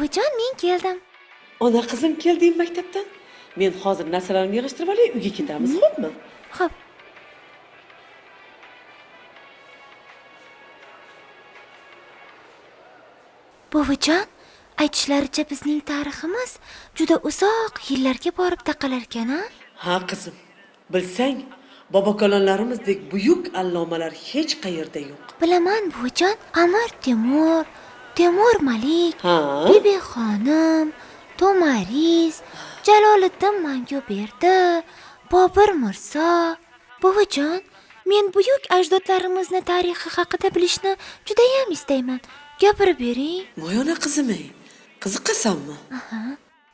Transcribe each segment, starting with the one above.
Buvijon, men keldim. Ona qizim kelding maktabdan. Men hozir narsalarimni yig'ishtirib olay, uyga ketamiz, xo'pmi? Xo'p. Buvijon, aytishlaricha bizning tariximiz juda uzoq yillarga borib taqalar ekan-a? Ha qizim. Bilsang, bobokalonlarimizdek buyuk allomalar hech qayerda yo'q. Bilaman buvijon, Amir Temur, Temur Malik, Ha? Bibi xonim, Tomariz, Jaloliddin Manguberdi, Bobur Mirzo. Buvijon, men buyuk ajdodlarimizni tarixi haqida bilishni juda ham istayman. Gapirib bering. Voy ona qizim-ey, qiziqasanmi?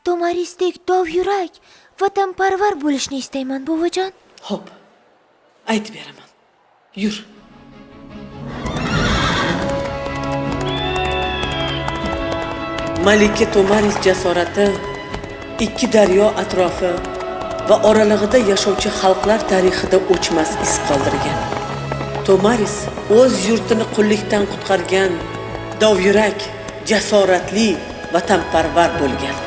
Tomarizdek dov yurak, vatanparvar bo'lishni istayman buvijon. Xo'p. Aytib beraman. Yur. Malika Tomariz jasorati ikki daryo atrofi va oralig'ida yashovchi xalqlar tarixida o'chmas iz qoldirgan. Tomariz o'z yurtini qullikdan qutqargan dovyurak, jasoratli, vatanparvar bo'lgan.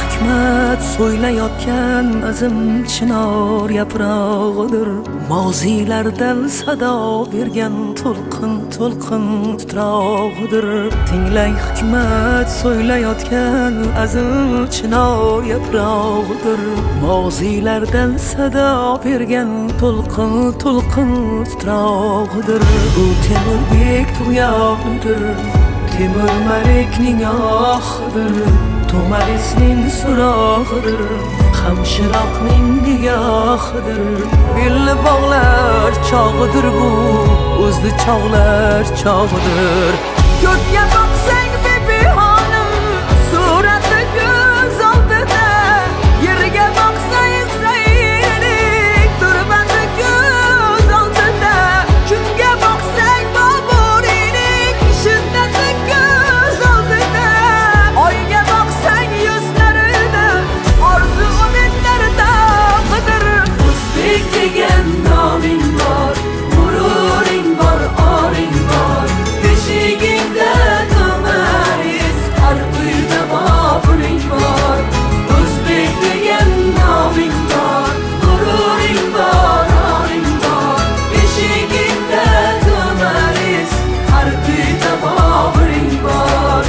Hikmat so'ylayotgan azim chinor yaprog'idir. Mozilardan sado bergan to'lqin titrog'idir. Tinglang hikmat so'ylayotgan azim chinor yaprog'idir. Mozilardan sado bergan to'lqin titrog'idir. Bu Temurbek tug'yonidir, Temur Malikning ohidir. Tomarizning surog'idir, Hamshiroqning nigohidir. Belni bog'lar chog'idir bu, o'zli chog'lar chog'idir. Ko'kka boqsang Bibi xonim, surati ko'z oldida. Yerga boqsang Zaynining turbati ko'z oldida. Kunga boqsang Boburiyning shiddati ko'z oldida. Oyga boqsang yuzlarida orzu umidlar dog'idir. O'zbek degan noming bor, g'ururing bor, oring bor. Beshigingda Tomariz, har uyda Boburing bor. O'zbek degan noming bor, g'ururing bor, oring bor. Beshigingda Tomariz, har uyda Boburing bor.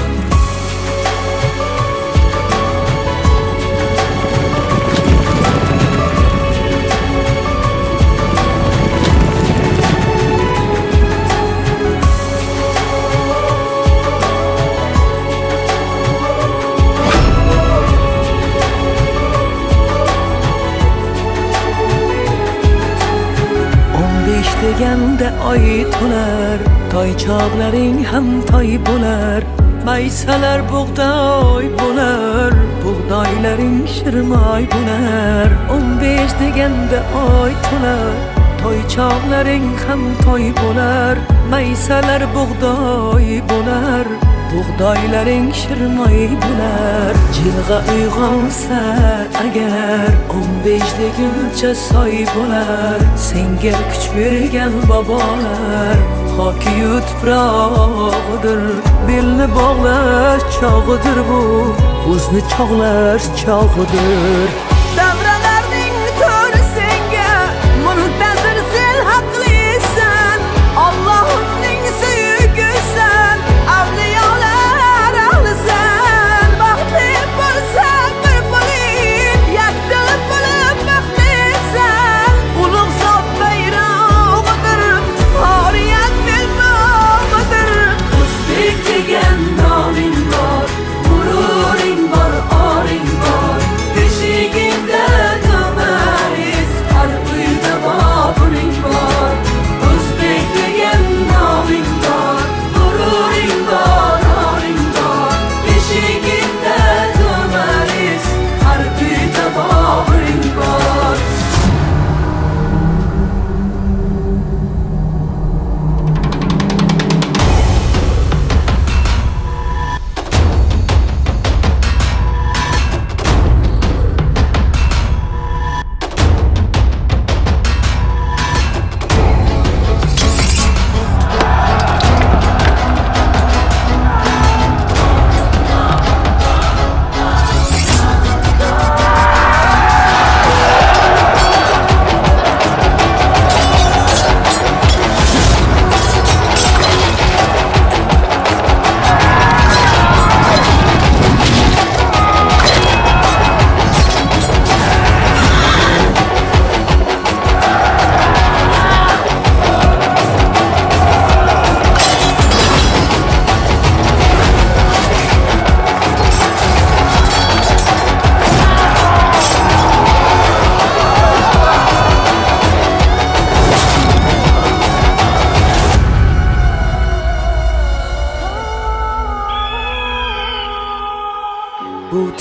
Deganda oy to'lar, toychoqlaring ham toy bo'lar. Maysalar bug'doy bo'lar, bug'doylaring shirmoy bo'lar. 15 deganda oy to'lar, toychoqlaring ham toy bo'lar. Maysalar bug'doy bo'lar, bug'doylaring shirmoy bo'lar. Jilg'a uyg'onsa agar 15 deguncha soy bo'lar. Senga kuch bergan bobolar hoki tuprog'idir. Belni bog'lash chog'idir bu, o'zni chog'lash chog'idir. Davralarning to'ri senga muntazir, sen haqlisan. Allohning suyugisan, avliyolar ahlisan. Baxtli bo'lsan bir bo'ling, yakdil bo'lib baxtlisan. Ulug' zot bayrog'idir, oriyat belbog'idir. O'zbek degan noming bor, g'ururing bor, oring bor. Beshiging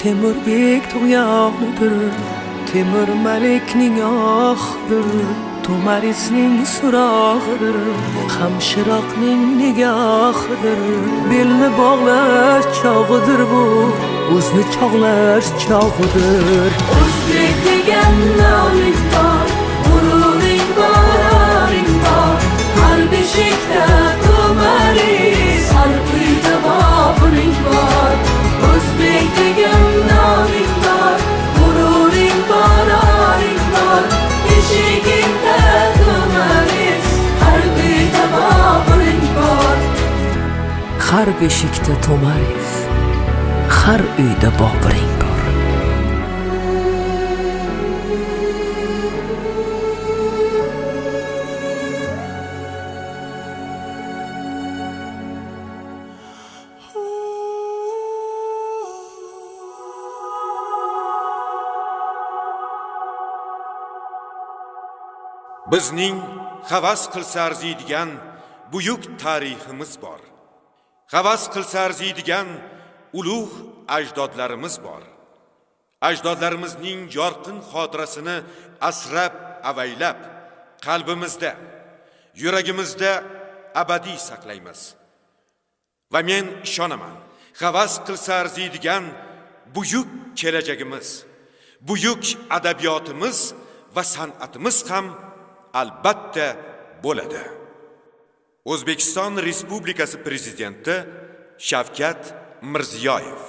Temurbek tug'yoqlidir, Temur Malikning ohidir, To'marisning surog'idir, Hamshiroqning nigohidir. Belni bog'lash chog'idir bu, o'zni chog'lash chog'idir. O'zbek degan noming bor, g'ururing bor, oring bor. Har beshikda To'maris, har uyda Boburing bor. O'zbek degan noming bor, g'ururing bor, oring bor. Beshigingda To'maris, har uyda Boburing bor. Har beshikda To'maris, har uyda Boburing bor. Bizning havas qilsa arziydigan buyuk tariximiz bor. Havas qilsa arziydigan ulug' ajdodlarimiz bor. Ajdodlarimizning yorqin xotirasini asrab, avaylab, qalbimizda, yuragimizda abadiy saqlaymiz. Va men ishonaman, havas qilsa arziydigan buyuk kelajagimiz, buyuk adabiyotimiz va san'atimiz ham albatta bo'ladi. O'zbekiston Respublikasi Prezidenti Shavkat Mirziyoyev.